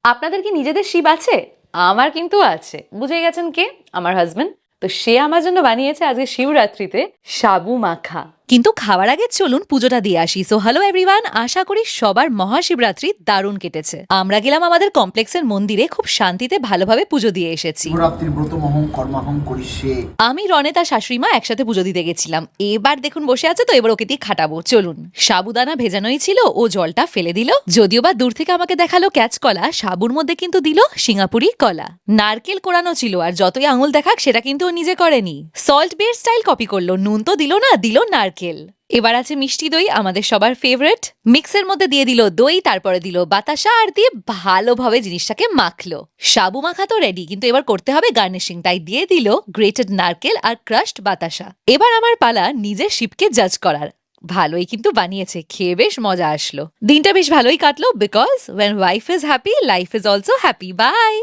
আপনাদের কি নিজেদের শিব আছে? আমার কিন্তু আছে। বুঝে গেছেন কে? আমার হাজবেন্ড। তো সে আমার জন্য বানিয়েছে আজকে শিবরাত্রিতে সাবু মাখা। কিন্তু খাওয়ার আগে চলুন পুজোটা দিয়ে আসি। সো হ্যালো এভরিওয়ান, আশা করি সবার মহাশিবরাত্রি দারুণ কেটেছে। আমরা গেলাম আমাদের কমপ্লেক্সের মন্দিরে, খুব শান্তিতে ভালোভাবে পুজো দিয়ে এসেছি। শিবরাত্রির ব্রতমহং কর্মাহং করিষ্যে। আমি রনে তার শাশুড়ি মা একসাথে পুজো দিতে গেছিলাম। এবার দেখুন বসে আছে, তো এবার ওকে দিয়ে খাটাবো। চলুন। সাবুদানা ভেজানোই ছিল, ও জলটা ফেলে দিল। যদিও বা দূর থেকে আমাকে দেখালো ক্যাচ কলা, সাবুর মধ্যে কিন্তু দিল সিঙ্গাপুরি কলা। নারকেল কোরানো ছিল, আর যতই আঙুল দেখাক সেটা কিন্তু ও নিজে করেনি। সল্ট বের স্টাইল কপি করলো, নুন তো দিল না, দিল নারকেল। এবার আছে মিষ্টি দই, আমাদের সবার ফেভারিট। মিক্সের মধ্যে দিয়ে দিল দই, তারপরে দিল বাতাসা, আর দিয়ে ভালোভাবে জিনিসটাকে মাখলো। সাবু মাখা তো রেডি, কিন্তু এবার করতে হবে গার্নিশিং, তাই দিয়ে দিল গ্রেটেড নারকেল আর ক্রাশড বাতাসা। এবার আমার পালা নিজের শিবকে জাজ করার। ভালোই কিন্তু বানিয়েছে, খেয়ে বেশ মজা আসলো। দিনটা বেশ ভালোই কাটলো, because when wife is happy life is also happy. By.